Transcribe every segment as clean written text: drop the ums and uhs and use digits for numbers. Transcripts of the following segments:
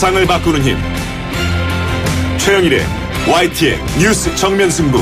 세상을 바꾸는 힘. 최영일의 YTN 뉴스 정면 승부.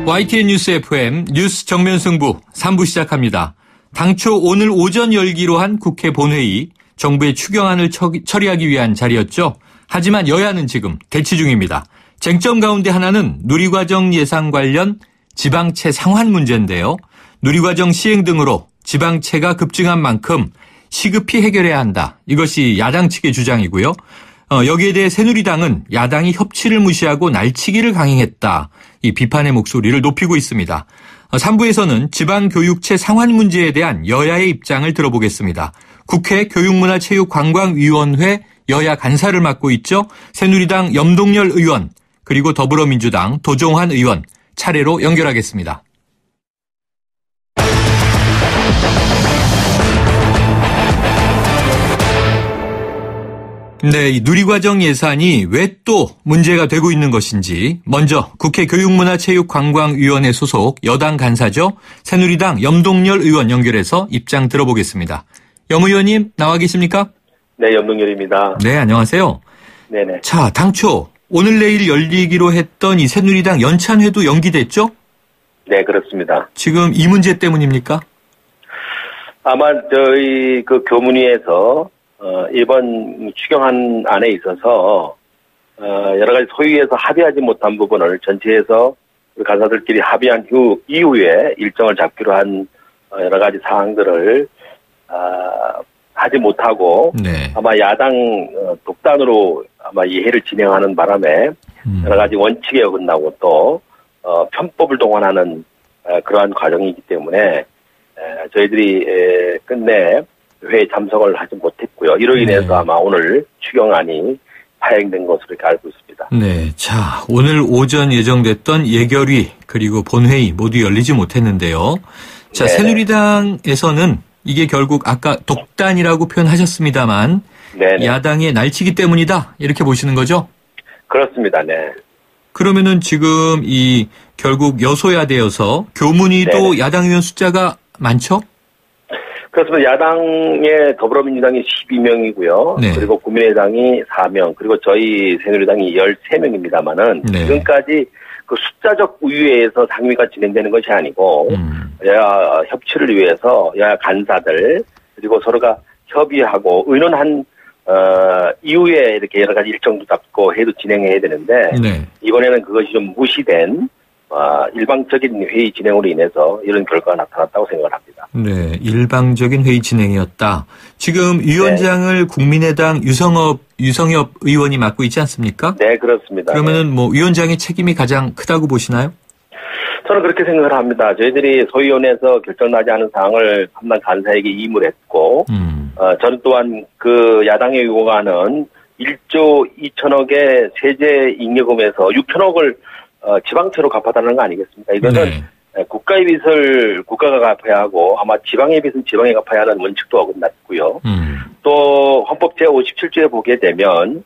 YTN 뉴스 FM 뉴스 정면 승부 3부 시작합니다. 당초 오늘 오전 열기로 한 국회 본회의, 정부의 추경안을 처리하기 위한 자리였죠. 하지만 여야는 지금 대치 중입니다. 쟁점 가운데 하나는 누리과정 예산 관련 지방채 상환 문제인데요. 누리과정 시행 등으로 지방채가 급증한 만큼 시급히 해결해야 한다. 이것이 야당 측의 주장이고요. 여기에 대해 새누리당은 야당이 협치를 무시하고 날치기를 강행했다. 이 비판의 목소리를 높이고 있습니다. 3부에서는 지방교육채 상환 문제에 대한 여야의 입장을 들어보겠습니다. 국회 교육문화체육관광위원회 여야 간사를 맡고 있죠. 새누리당 염동열 의원, 그리고 더불어민주당 도종환 의원 차례로 연결하겠습니다. 네, 이 누리과정 예산이 왜 또 문제가 되고 있는 것인지 먼저 국회 교육문화체육관광위원회 소속 여당 간사죠. 새누리당 염동열 의원 연결해서 입장 들어보겠습니다. 염 의원님 나와 계십니까? 네, 염동열입니다. 네, 안녕하세요. 네네. 자, 당초 오늘 내일 열리기로 했던 이 새누리당 연찬회도 연기됐죠? 네, 그렇습니다. 지금 이 문제 때문입니까? 아마 저희 그 교문위에서 이번 추경안 안에 있어서 여러 가지 소위에서 합의하지 못한 부분을 전체에서 우리 간사들끼리 합의한 이후에 일정을 잡기로 한 여러 가지 사항들을 하지 못하고 네. 아마 야당 독단으로 아마 이해를 진행하는 바람에 여러 가지 원칙에 어긋나고 또 편법을 동원하는 그러한 과정이기 때문에 저희들이 끝내 회의에 참석을 하지 못했고요. 이로 인해서 네. 아마 오늘 추경안이 파행된 것으로 이렇게 알고 있습니다. 네, 자, 오늘 오전 예정됐던 예결위 그리고 본회의 모두 열리지 못했는데요. 자, 네. 새누리당에서는 이게 결국 아까 독단이라고 표현하셨습니다만 네. 야당의 날치기 때문이다 이렇게 보시는 거죠? 그렇습니다. 네. 그러면은 지금 이 결국 여소야대여서 교문위도 네. 야당 의원 숫자가 많죠? 그렇습니다. 야당의 더불어민주당이 12명이고요. 네. 그리고 국민의당이 4명, 그리고 저희 새누리당이 13명입니다만은 네. 지금까지 그 숫자적 우위에서 상위가 진행되는 것이 아니고 여야 협치를 위해서 여야 간사들 그리고 서로가 협의하고 의논한 이후에 이렇게 여러 가지 일정도 잡고 회의도 진행해야 되는데 네. 이번에는 그것이 좀 무시된 일방적인 회의 진행으로 인해서 이런 결과가 나타났다고 생각을 합니다. 네, 일방적인 회의 진행이었다. 지금 위원장을 국민의당 유성엽 의원이 맡고 있지 않습니까? 네, 그렇습니다. 그러면은 뭐 위원장의 책임이 가장 크다고 보시나요? 저는 그렇게 생각을 합니다. 저희들이 소위원회에서 결정나지 않은 사항을 한번 간사에게 임의했고, 저는 또한 그 야당의 요구하는 1조 2천억의 세제 잉여금에서 6천억을 지방채로 갚아달라는 거 아니겠습니까? 이거는 네. 국가의 빚을 국가가 갚아야 하고 아마 지방의 빚은 지방이 갚아야 하는 원칙도 어긋났고요. 또 헌법 제57조에 보게 되면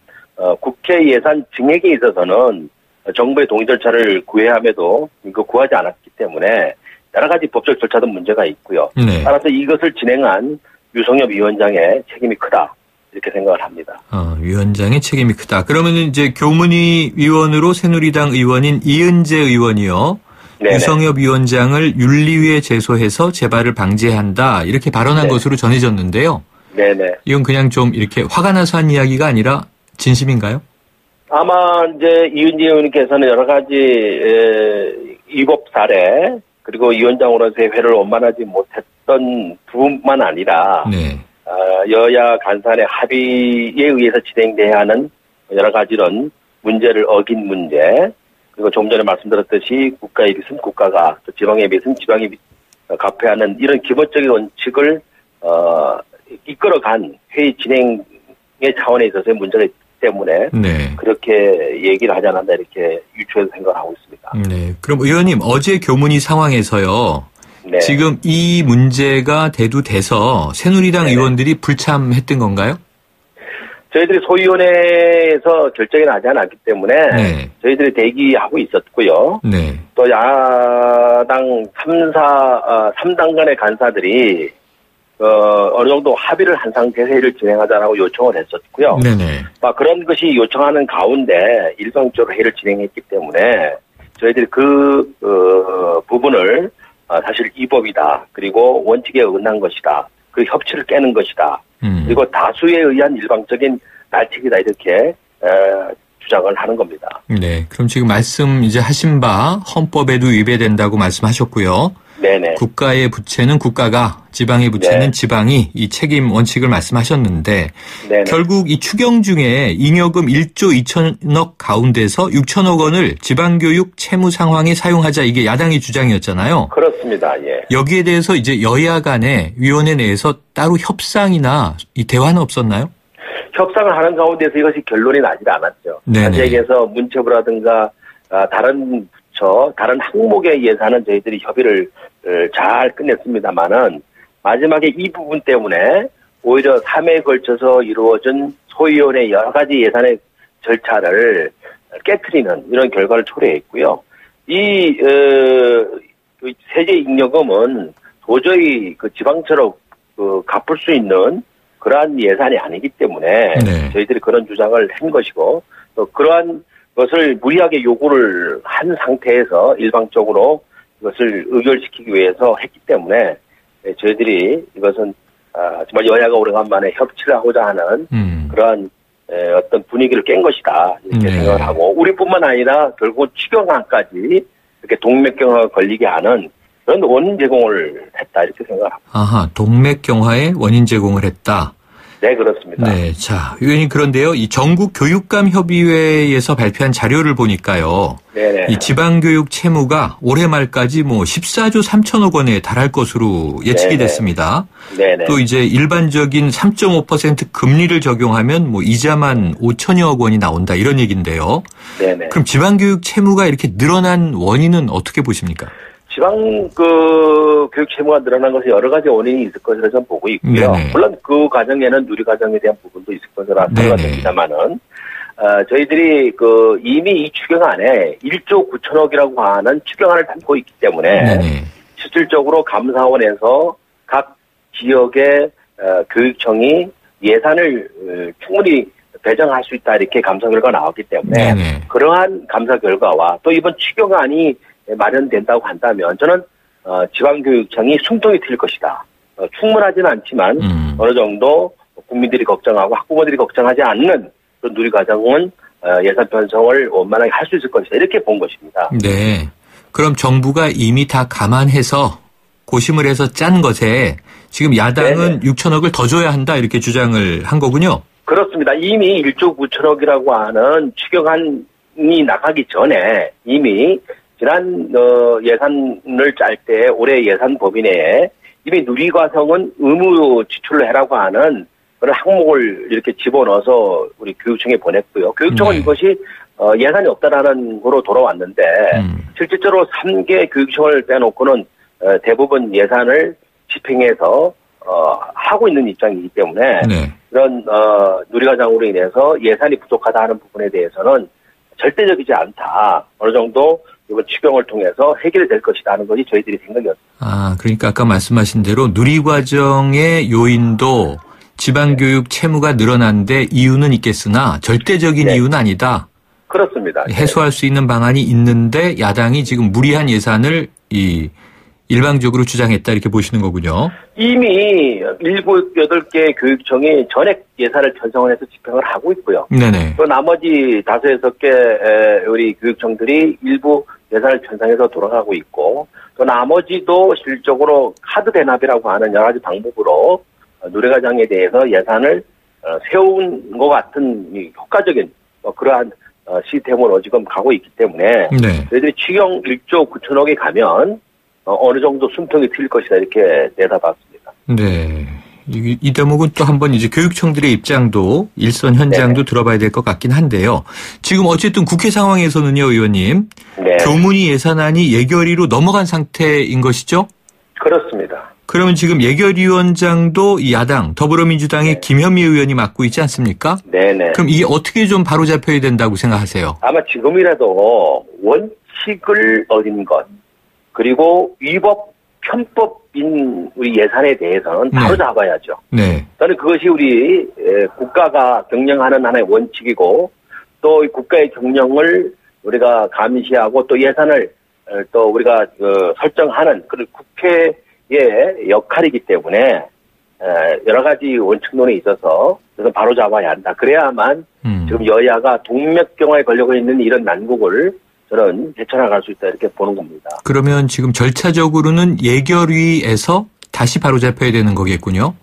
국회 예산 증액에 있어서는 정부의 동의 절차를 구해야 함에도 이거 구하지 않았기 때문에 여러 가지 법적 절차도 문제가 있고요. 네. 따라서 이것을 진행한 유성엽 위원장의 책임이 크다. 이렇게 생각을 합니다. 위원장의 책임이 크다. 그러면 이제 교문위 위원으로 새누리당 의원인 이은재 의원이요. 네네. 유성엽 위원장을 윤리위에 제소해서 재발을 방지한다. 이렇게 발언한 네. 것으로 전해졌는데요. 네네. 이건 그냥 좀 이렇게 화가 나서 한 이야기가 아니라 진심인가요? 아마 이제 이은재 의원님께서는 여러 가지 위법 사례 그리고 위원장으로서의 회를 원만하지 못했던 부분만 아니라 네. 여야 간사의 합의에 의해서 진행돼야 하는 여러 가지 이런 문제를 어긴 문제 그리고 좀 전에 말씀드렸듯이 국가의 빚은 국가가 또 지방의 빚은 지방이 갚아야 하는 이런 기본적인 원칙을 이끌어간 회의 진행의 차원에 있어서의 문제가 있기 때문에 네. 그렇게 얘기를 하지 않았나 이렇게 유추해서 생각을 하고 있습니다. 네. 그럼 의원님 어제 교문위 상황에서요. 네. 지금 이 문제가 대두돼서 새누리당 네네. 의원들이 불참했던 건가요? 저희들이 소위원회에서 결정이 나지 않았기 때문에 네. 저희들이 대기하고 있었고요. 네. 또 야당 3당 간의 간사들이 어느 정도 합의를 한 상태에서 회의를 진행하자라고 요청을 했었고요. 네네. 그런 것이 요청하는 가운데 일방적으로 회의를 진행했기 때문에 저희들이 그 부분을 사실 위법이다. 그리고 원칙에 어긋난 것이다. 그 협치를 깨는 것이다. 그리고 다수에 의한 일방적인 날치기다 이렇게 주장을 하는 겁니다. 네, 그럼 지금 말씀 이제 하신 바 헌법에도 위배된다고 말씀하셨고요. 네네. 국가의 부채는 국가가, 지방의 부채는 네. 지방이 이 책임 원칙을 말씀하셨는데 네네. 결국 이 추경 중에 잉여금 1조 2천억 가운데서 6천억 원을 지방교육 채무 상황에 사용하자 이게 야당의 주장이었잖아요. 그렇습니다. 예. 여기에 대해서 이제 여야 간에 위원회 내에서 따로 협상이나 이 대화는 없었나요? 협상을 하는 가운데서 이것이 결론이 나지 않았죠. 네네. 다시 얘기해서 문체부라든가 다른 부처, 다른 항목의 예산은 저희들이 협의를 잘 끝냈습니다만은 마지막에 이 부분 때문에 오히려 3회에 걸쳐서 이루어진 소위원회 여러 가지 예산의 절차를 깨트리는 이런 결과를 초래했고요. 이 세제 잉여금은 도저히 그 지방처럼 갚을 수 있는 그러한 예산이 아니기 때문에 네. 저희들이 그런 주장을 한 것이고 또 그러한 것을 무리하게 요구를 한 상태에서 일방적으로 이것을 의결시키기 위해서 했기 때문에 저희들이 이것은 정말 여야가 오래간만에 협치를 하고자 하는 그러한 어떤 분위기를 깬 것이다 이렇게 네. 생각을 하고 우리뿐만 아니라 결국 추경안까지 이렇게 동맥경화가 걸리게 하는 그런 원인 제공을 했다 이렇게 생각합니다. 아하, 동맥경화에 원인 제공을 했다. 네, 그렇습니다. 네, 자, 위원님 그런데요, 이 전국 교육감 협의회에서 발표한 자료를 보니까요, 네네. 이 지방교육 채무가 올해 말까지 14조 3천억 원에 달할 것으로 예측이 네네. 됐습니다. 네네. 또 이제 일반적인 3.5% 금리를 적용하면 이자만 5천여억 원이 나온다 이런 얘기인데요. 네네. 그럼 지방교육 채무가 이렇게 늘어난 원인은 어떻게 보십니까? 지방 교육 채무가 늘어난 것이 여러 가지 원인이 있을 것이라 저는 보고 있고요. 네네. 물론 그 과정에는 누리 과정에 대한 부분도 있을 것이라 생각됩니다만은 저희들이 이미 이 추경안에 1조 9천억이라고 하는 추경안을 담고 있기 때문에 네네. 실질적으로 감사원에서 각 지역의 교육청이 예산을 충분히 배정할 수 있다 이렇게 감사 결과가 나왔기 때문에 네네. 그러한 감사 결과와 또 이번 추경안이 마련된다고 한다면 저는 지방교육청이 숨통이 트일 것이다. 충분하지는 않지만 어느 정도 국민들이 걱정하고 학부모들이 걱정하지 않는 그런 누리과정은 예산 편성을 원만하게 할 수 있을 것이다. 이렇게 본 것입니다. 네. 그럼 정부가 이미 다 감안해서 고심을 해서 짠 것에 지금 야당은 네네. 6천억을 더 줘야 한다 이렇게 주장을 한 거군요. 그렇습니다. 이미 1조 9천억이라고 하는 추경안이 나가기 전에 이미 지난 예산을 짤 때 올해 예산 범위 내에 이미 누리과정은 의무 지출을 해라고 하는 그런 항목을 이렇게 집어넣어서 우리 교육청에 보냈고요. 교육청은 네. 이것이 예산이 없다라는 거로 돌아왔는데 실질적으로 3개 교육청을 빼놓고는 대부분 예산을 집행해서 하고 있는 입장이기 때문에 네. 이런 누리과정으로 인해서 예산이 부족하다 하는 부분에 대해서는 절대적이지 않다. 어느 정도 이번 추경을 통해서 해결될 것이다 하는 것이 저희들이 생각이었습니다. 아, 그러니까 아까 말씀하신 대로 누리과정의 요인도 지방교육 채무가 늘어난 데 이유는 있겠으나 절대적인 네. 이유는 아니다. 그렇습니다. 해소할 수 있는 방안이 있는데 야당이 지금 무리한 예산을 일방적으로 주장했다 이렇게 보시는 거군요. 이미 7, 8개 교육청이 전액 예산을 편성을 해서 집행을 하고 있고요. 네네. 또 나머지 5, 6개 우리 교육청들이 일부 예산을 편성해서 돌아가고 있고 또 나머지도 실질적으로 카드 대납이라고 하는 여러 가지 방법으로 누리과정에 대해서 예산을 세운 것 같은 효과적인 그러한 시스템으로 지금 가고 있기 때문에 네. 저희들이 추경 1조 9천억이 가면 어느 정도 숨통이 트일 것이다 이렇게 내다봤습니다. 네. 이 대목은 또 한번 이제 교육청들의 입장도 일선 현장도 들어봐야 될 것 같긴 한데요. 지금 어쨌든 국회 상황에서는요, 의원님. 네. 교문위 예산안이 예결위로 넘어간 상태인 것이죠? 그렇습니다. 그러면 지금 예결위원장도 이 야당 더불어민주당의 김현미 의원이 맡고 있지 않습니까? 네네. 그럼 이게 어떻게 좀 바로잡혀야 된다고 생각하세요? 아마 지금이라도 원칙을 어긴 것, 그리고 위법, 편법인 우리 예산에 대해서는 바로 잡아야죠. 네. 저는 그것이 우리 국가가 경영하는 하나의 원칙이고, 또 국가의 경영을 우리가 감시하고 또 예산을 또 우리가 설정하는 그런 국회의 역할이기 때문에 여러 가지 원칙론에 있어서 그래서 바로 잡아야 한다. 그래야만 지금 여야가 동맥경화에 걸려고 있는 이런 난국을 저는 헤쳐나갈 수 있다 이렇게 보는 겁니다. 그러면 지금 절차적으로는 예결위에서 다시 바로 잡혀야 되는 거겠군요.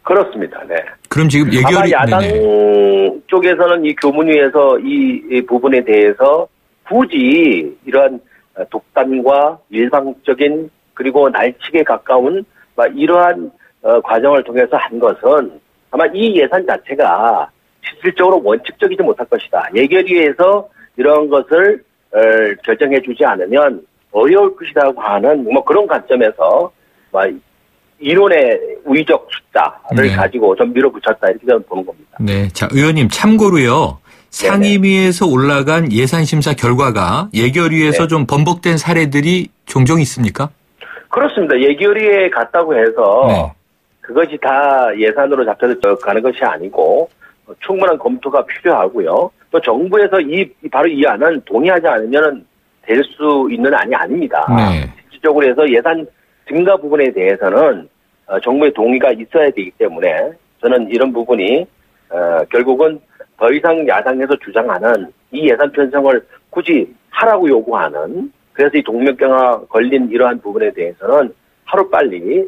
그렇습니다. 네. 그럼 지금 예결위 아마 야당 쪽에서는 이 교문위에서 이 부분에 대해서 굳이 이러한 독단과 일방적인 그리고 날치기에 가까운 이러한 과정을 통해서 한 것은 아마 이 예산 자체가 실질적으로 원칙적이지 못할 것이다. 예결위에서 이런 것을 결정해 주지 않으면 어려울 것이라고 하는 그런 관점에서 이론의 우의적 숫자를 가지고 좀 밀어붙였다 이렇게 저는 보는 겁니다. 네, 자 의원님 참고로요. 상임위에서 올라간 예산심사 결과가 예결위에서 좀 번복된 사례들이 종종 있습니까? 그렇습니다. 예결위에 갔다고 해서 그것이 다 예산으로 잡혀서 가는 것이 아니고 충분한 검토가 필요하고요. 또 정부에서 바로 이 안은 동의하지 않으면 될 수 있는 안이 아닙니다. 실질적으로 해서 예산 증가 부분에 대해서는 정부의 동의가 있어야 되기 때문에 저는 이런 부분이 결국은 더 이상 야당에서 주장하는 이 예산 편성을 굳이 하라고 요구하는 그래서 이 동맥경화 걸린 이러한 부분에 대해서는 하루빨리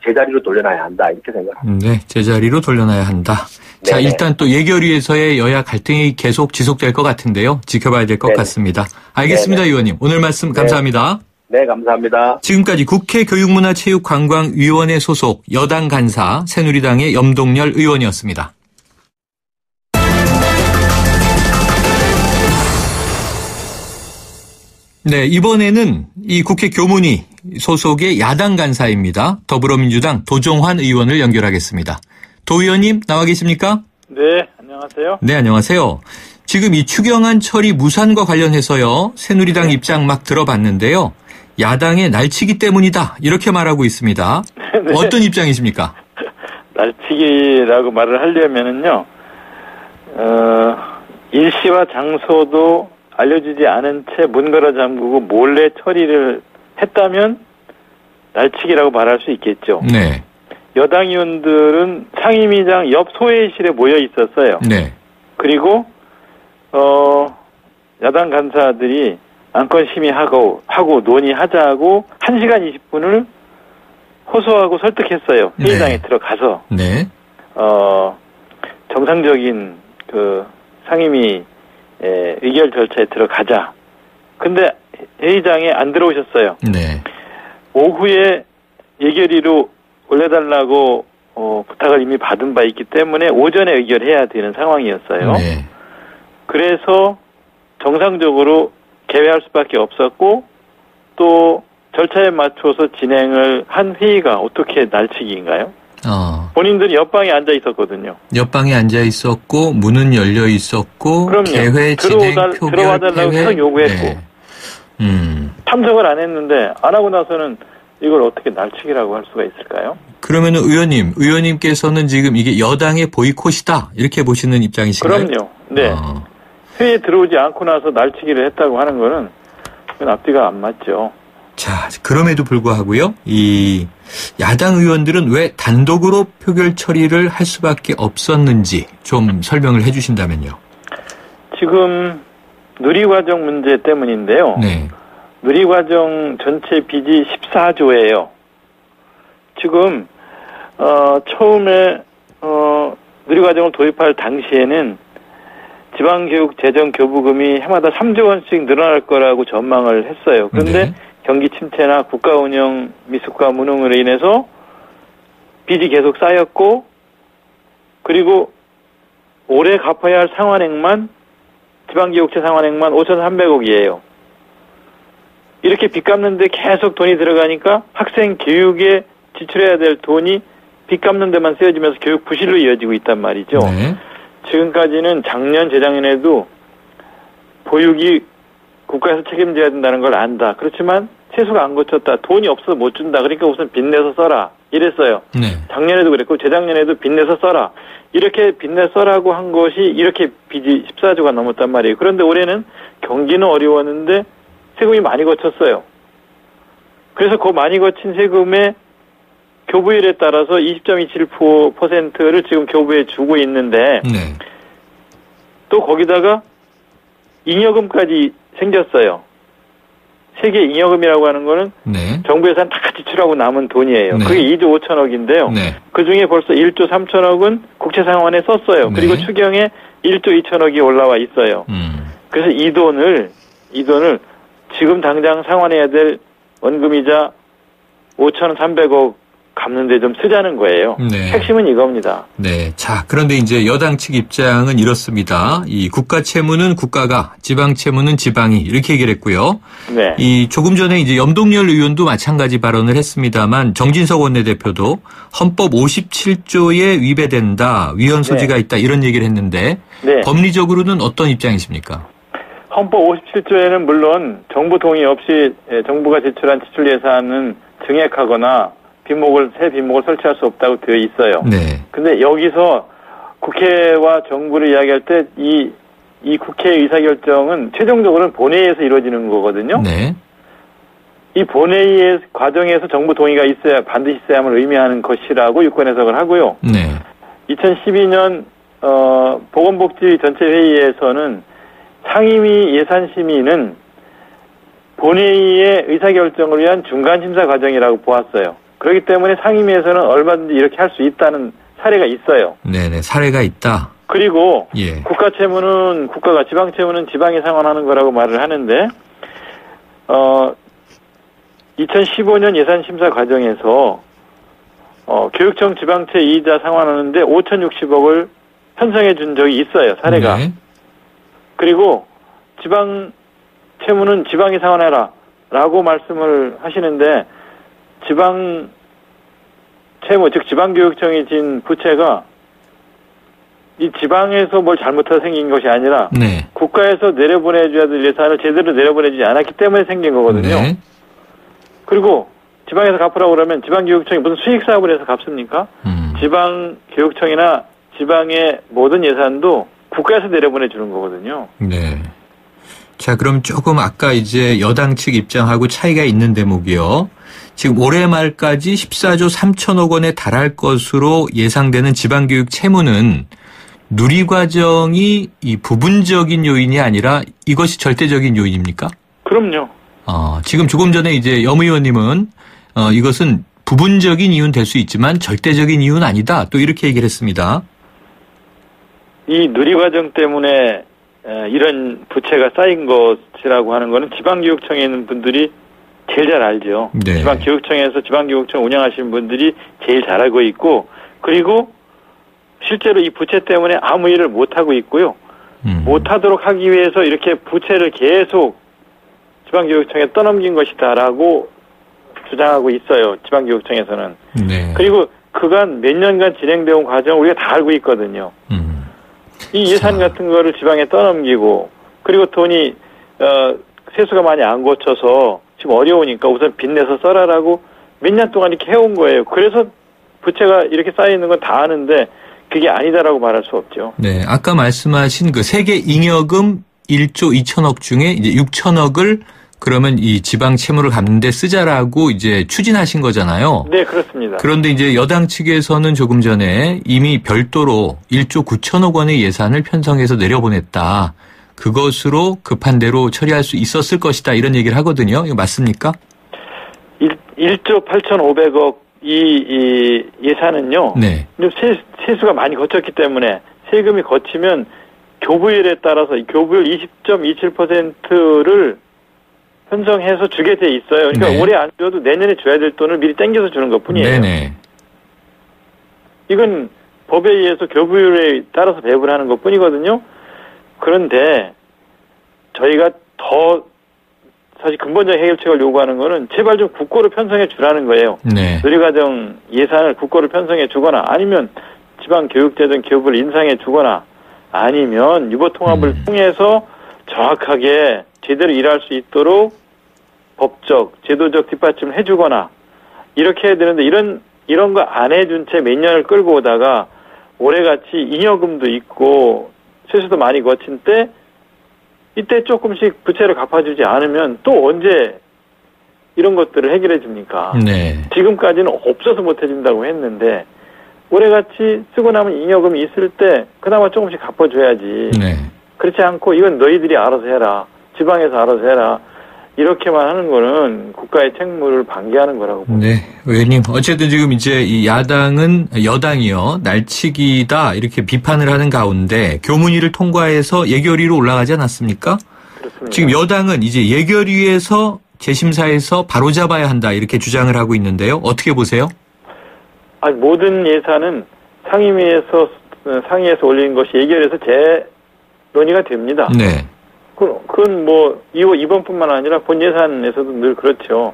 제자리로 돌려놔야 한다 이렇게 생각합니다. 네, 제자리로 돌려놔야 한다. 네네. 자, 일단 또 예결위에서의 여야 갈등이 계속 지속될 것 같은데요. 지켜봐야 될 것 같습니다. 알겠습니다, 네네. 의원님. 오늘 말씀 감사합니다. 네, 감사합니다. 지금까지 국회 교육문화체육관광위원회 소속 여당 간사 새누리당의 염동열 의원이었습니다. 네, 이번에는 이 국회 교문위 소속의 야당 간사입니다. 더불어민주당 도종환 의원을 연결하겠습니다. 도 의원님 나와 계십니까? 네, 안녕하세요. 네, 안녕하세요. 지금 이 추경안 처리 무산과 관련해서요. 새누리당 입장 막 들어봤는데요. 야당의 날치기 때문이다 이렇게 말하고 있습니다. 네. 어떤 입장이십니까? 날치기라고 말을 하려면은요. 일시와 장소도 알려주지 않은 채 문 걸어 잠그고 몰래 처리를 했다면 날치기라고 말할 수 있겠죠. 네. 여당 의원들은 상임위장 옆 소회의실에 모여 있었어요. 네. 그리고 야당 간사들이 안건 심의하고 논의하자고 1시간 20분을 호소하고 설득했어요. 회의장에 들어가서. 네. 정상적인 그 상임위 의결 절차에 들어가자. 근데 회의장에 안 들어오셨어요. 네. 오후에 예결위로 올려달라고 부탁을 이미 받은 바 있기 때문에 오전에 의결해야 되는 상황이었어요. 네. 그래서 정상적으로 개회할 수밖에 없었고 또 절차에 맞춰서 진행을 한 회의가 어떻게 날치기인가요? 본인들이 옆방에 앉아 있었거든요. 옆방에 앉아 있었고 문은 열려 있었고 그럼요. 개회 진행 표결 들어와달라고 계속 요구했고 참석을 안 했는데 안 하고 나서는 이걸 어떻게 날치기라고 할 수가 있을까요? 그러면 의원님께서는 지금 이게 여당의 보이콧이다 이렇게 보시는 입장이신가요? 그럼요. 네. 회의에 들어오지 않고 나서 날치기를 했다고 하는 거는 그건 앞뒤가 안 맞죠. 자, 그럼에도 불구하고요. 이 야당 의원들은 왜 단독으로 표결 처리를 할 수밖에 없었는지 좀 설명을 해 주신다면요. 지금 누리과정 문제 때문인데요. 네. 누리과정 전체 빚이 14조예요. 지금 처음에 누리과정을 도입할 당시에는 지방교육재정교부금이 해마다 3조 원씩 늘어날 거라고 전망을 했어요. 그런데 경기 침체나 국가 운영 미숙과 무능으로 인해서 빚이 계속 쌓였고 그리고 올해 갚아야 할 상환액만 지방교육체 상환액만 5,300억이에요. 이렇게 빚 갚는데 계속 돈이 들어가니까 학생 교육에 지출해야 될 돈이 빚 갚는 데만 쓰여지면서 교육 부실로 이어지고 있단 말이죠. 네. 지금까지는 작년, 재작년에도 보육이 국가에서 책임져야 된다는 걸 안다. 그렇지만 세수가 안 거쳤다. 돈이 없어서 못 준다. 그러니까 우선 빚내서 써라. 이랬어요. 네. 작년에도 그랬고 재작년에도 빚내서 써라. 이렇게 빚내 써라고 한 것이 이렇게 빚이 14조가 넘었단 말이에요. 그런데 올해는 경기는 어려웠는데 세금이 많이 거쳤어요. 그래서 그 많이 거친 세금의 교부율에 따라서 20.27%를 지금 교부에 주고 있는데 네. 또 거기다가 잉여금까지 생겼어요. 세계 잉여금이라고 하는 거는 네. 정부 예산 다 지출하고 남은 돈이에요. 네. 그게 2조 5천억인데요. 네. 그중에 벌써 1조 3천억은 국채상환에 썼어요. 네. 그리고 추경에 1조 2천억이 올라와 있어요. 그래서 이 돈을 지금 당장 상환해야 될 원금이자 5,300억 갚는데 좀 쓰자는 거예요. 네. 핵심은 이겁니다. 네. 자, 그런데 이제 여당 측 입장은 이렇습니다. 이 국가 채무는 국가가, 지방 채무는 지방이 이렇게 얘기를 했고요. 네. 이 조금 전에 이제 염동열 의원도 마찬가지 발언을 했습니다만 정진석 원내대표도 헌법 57조에 위배된다, 위헌 소지가 있다 이런 얘기를 했는데 네. 법리적으로는 어떤 입장이십니까? 헌법 57조에는 물론 정부 동의 없이 정부가 제출한 지출 예산은 증액하거나 새 빈목을 설치할 수 없다고 되어 있어요. 네. 근데 여기서 국회와 정부를 이야기할 때 이 국회 의사결정은 최종적으로는 본회의에서 이루어지는 거거든요. 네. 이 본회의의 과정에서 정부 동의가 반드시 있어야만 의미하는 것이라고 유권 해석을 하고요. 네. 2012년 보건복지 전체 회의에서는 상임위 예산심의는 본회의의 의사결정을 위한 중간심사 과정이라고 보았어요. 그렇기 때문에 상임위에서는 얼마든지 이렇게 할 수 있다는 사례가 있어요. 네네, 사례가 있다. 그리고 예. 국가 채무는 국가가, 지방 채무는 지방이 상환하는 거라고 말을 하는데 2015년 예산심사 과정에서 교육청 지방채 이자 상환하는데 5,060억을 편성해 준 적이 있어요. 사례가. 네. 그리고 지방 채무는 지방이 상환해라 라고 말씀을 하시는데 지방 채무, 즉 지방교육청이 진 부채가 이 지방에서 뭘 잘못해서 생긴 것이 아니라 네. 국가에서 내려보내줘야 될 예산을 제대로 내려보내주지 않았기 때문에 생긴 거거든요. 네. 그리고 지방에서 갚으라고 그러면 지방교육청이 무슨 수익사업을 해서 갚습니까? 지방교육청이나 지방의 모든 예산도 국가에서 내려보내주는 거거든요. 네. 자, 그럼 조금 아까 이제 여당 측 입장하고 차이가 있는 대목이요. 지금 올해 말까지 14조 3천억 원에 달할 것으로 예상되는 지방교육 채무는 누리과정이 이 부분적인 요인이 아니라 이것이 절대적인 요인입니까? 그럼요. 지금 조금 전에 이제 염 의원님은 이것은 부분적인 이유는 될 수 있지만 절대적인 이유는 아니다. 또 이렇게 얘기를 했습니다. 이 누리과정 때문에 이런 부채가 쌓인 것이라고 하는 거는 지방교육청에 있는 분들이 제일 잘 알죠. 네. 지방교육청에서 지방교육청 운영하시는 분들이 제일 잘 알고 있고, 그리고 실제로 이 부채 때문에 아무 일을 못하고 있고요. 못하도록 하기 위해서 이렇게 부채를 계속 지방교육청에 떠넘긴 것이다라고 주장하고 있어요. 지방교육청에서는. 네. 그리고 그간 몇 년간 진행되어 온 과정을 우리가 다 알고 있거든요. 이 예산 같은 거를 지방에 떠넘기고, 그리고 돈이 세수가 많이 안 고쳐서 지금 어려우니까 우선 빚내서 써라라고 몇 년 동안 이렇게 해온 거예요. 그래서 부채가 이렇게 쌓여있는 건 다 아는데 그게 아니다라고 말할 수 없죠. 네, 아까 말씀하신 그 세계 잉여금 1조 2천억 중에 이제 6천억을 그러면 이 지방 채무를 갚는 데 쓰자라고 이제 추진하신 거잖아요. 네, 그렇습니다. 그런데 이제 여당 측에서는 조금 전에 이미 별도로 1조 9천억 원의 예산을 편성해서 내려보냈다. 그것으로 급한 대로 처리할 수 있었을 것이다. 이런 얘기를 하거든요. 이거 맞습니까? 1조 8,500억 이 예산은요. 네. 세수가 많이 거쳤기 때문에 세금이 거치면 교부율에 따라서 교부율 20.27%를 편성해서 주게 돼 있어요. 그러니까 네. 올해 안 줘도 내년에 줘야 될 돈을 미리 땡겨서 주는 것뿐이에요. 네네. 이건 법에 의해서 교부율에 따라서 배분하는 것뿐이거든요. 그런데 저희가 더 사실 근본적 해결책을 요구하는 거는 제발 좀 국고로 편성해 주라는 거예요. 네. 누리과정 예산을 국고로 편성해 주거나 아니면 지방교육제든 기업을 인상해 주거나 아니면 유보통합을 통해서 정확하게 제대로 일할 수 있도록 법적, 제도적 뒷받침을 해주거나 이렇게 해야 되는데 이런 거 안 해준 채 몇 년을 끌고 오다가 올해같이 잉여금도 있고 세수도 많이 거친 때 이때 조금씩 부채를 갚아주지 않으면 또 언제 이런 것들을 해결해 줍니까? 네. 지금까지는 없어서 못 해준다고 했는데 올해같이 쓰고 남은 잉여금이 있을 때 그나마 조금씩 갚아줘야지. 네. 그렇지 않고 이건 너희들이 알아서 해라. 지방에서 알아서 해라. 이렇게만 하는 거는 국가의 책무를 방기하는 거라고 봅니다. 네, 의원님. 어쨌든 지금 이제 이 여당이요, 날치기다 이렇게 비판을 하는 가운데 교문위를 통과해서 예결위로 올라가지 않았습니까? 그렇습니다. 지금 여당은 이제 예결위에서 재심사에서 바로잡아야 한다 이렇게 주장을 하고 있는데요. 어떻게 보세요? 아니, 모든 예산은 상임위에서 올린 것이 예결에서 재논의가 됩니다. 네. 그건 뭐 이번뿐만 아니라 본 예산에서도 늘 그렇죠.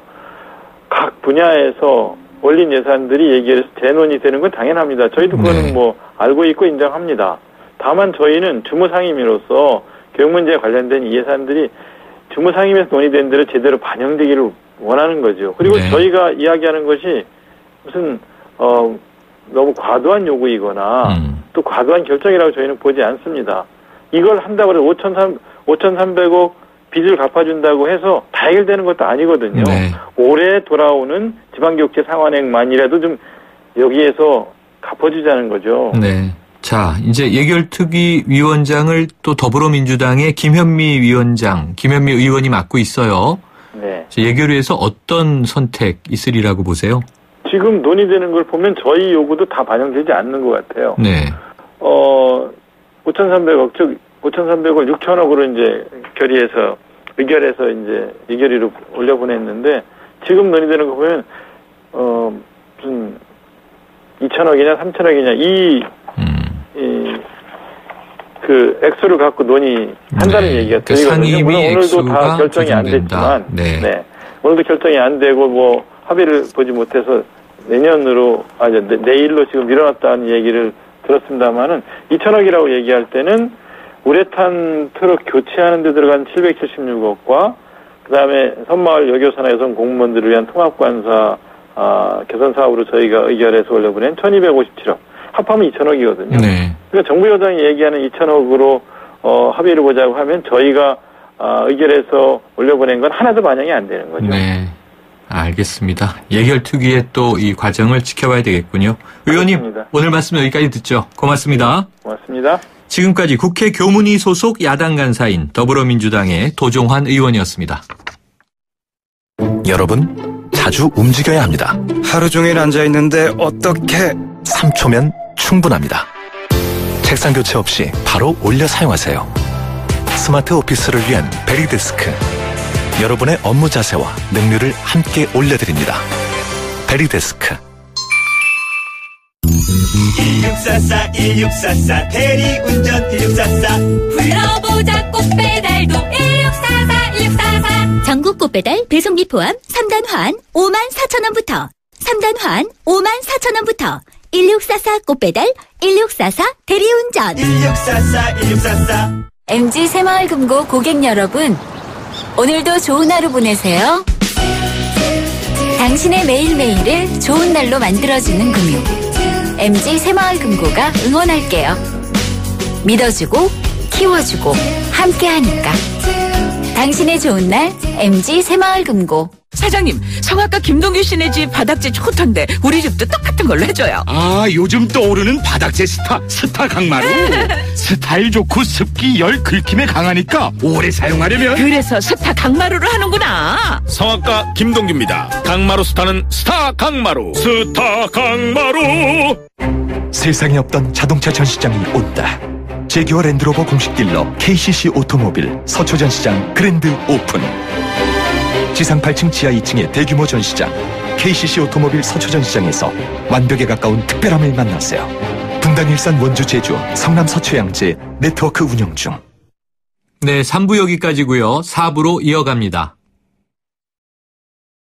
각 분야에서 올린 예산들이 예결에서 재논의되는 건 당연합니다. 저희도 그거는 네. 뭐 알고 있고 인정합니다. 다만 저희는 주무상임위로서 교육 문제에 관련된 이 예산들이 주무상임위에서 논의된 대로 제대로 반영되기를 원하는 거죠. 그리고 네. 저희가 이야기하는 것이 무슨 너무 과도한 요구이거나 또 과도한 결정이라고 저희는 보지 않습니다. 이걸 한다고 해서 5,300억 빚을 갚아준다고 해서 다 해결되는 것도 아니거든요. 네. 올해 돌아오는 지방교육제 상환액만이라도 좀 여기에서 갚아주자는 거죠. 네. 자, 이제 예결특위 위원장을 또 더불어민주당의 김현미 의원이 맡고 있어요. 네. 예결위에서 어떤 선택 있으리라고 보세요? 지금 논의되는 걸 보면 저희 요구도 다 반영되지 않는 것 같아요. 네. 5,300억, 즉 5,300억 6천억으로 이제 의결해서 이제 예결위로 올려보냈는데 지금 논의되는 거 보면 무슨 2천억이냐 3천억이냐 그 액수를 갖고 논의한다는 네. 얘기가 그 들리거든요. 상임위 물론 오늘도 액수가 다 결정이 안 조정된다. 됐지만, 네. 오늘도 결정이 안 되고 뭐 합의를 보지 못해서 내일로 지금 밀어놨다는 얘기를 들었습니다만은 2천억이라고 얘기할 때는 우레탄 트럭 교체하는 데 들어간 776억과 그다음에 선마을 여교사나 여성 공무원들을 위한 통합관사 개선 사업으로 저희가 의결해서 올려보낸 1,257억 합하면 2천억이거든요. 네. 그러니까 정부 여당이 얘기하는 2천억으로 합의를 보자고 하면 저희가 의결해서 올려보낸 건 하나도 반영이 안 되는 거죠. 네. 알겠습니다. 예결특위의 또 이 과정을 지켜봐야 되겠군요. 의원님, 그렇습니다. 오늘 말씀 여기까지 듣죠. 고맙습니다. 고맙습니다. 지금까지 국회 교문위 소속 야당 간사인 더불어민주당의 도종환 의원이었습니다. 여러분, 자주 움직여야 합니다. 하루 종일 앉아있는데 어떻게 3초면 충분합니다. 책상 교체 없이 바로 올려 사용하세요. 스마트 오피스를 위한 베리데스크. 여러분의 업무 자세와 능률을 함께 올려드립니다. 베리데스크. 1644 대리운전 1644 불러보자 꽃배달도 1644 전국 꽃배달 배송비 포함 3단 환 54,000원부터 3단 환 54,000원부터 1644 꽃배달 1644 대리운전 1644 MG 새마을금고 고객 여러분, 오늘도 좋은 하루 보내세요. 당신의 매일매일을 좋은 날로 만들어주는 금융 MG 새마을금고가 응원할게요. 믿어주고 키워주고 함께하니까 당신의 좋은 날 MG 새마을금고. 사장님, 성악가 김동규 씨네 집 바닥재 좋던데 우리 집도 똑같은 걸로 해줘요. 아, 요즘 떠오르는 바닥재 스타 강마루. 스타일 좋고 습기 열 긁힘에 강하니까 오래 사용하려면 그래서 스타 강마루를 하는구나. 성악가 김동규입니다. 강마루 스타는 스타 강마루. 스타 강마루. 세상에 없던 자동차 전시장이 온다. 제규어 랜드로버 공식 딜러 KCC 오토모빌 서초 전시장 그랜드 오픈. 지상 8층 지하 2층의 대규모 전시장 KCC 오토모빌 서초 전시장에서 완벽에 가까운 특별함을 만나세요. 분당, 일산, 원주, 제주, 성남, 서초, 양재 네트워크 운영 중. 네, 3부 여기까지고요. 4부로 이어갑니다.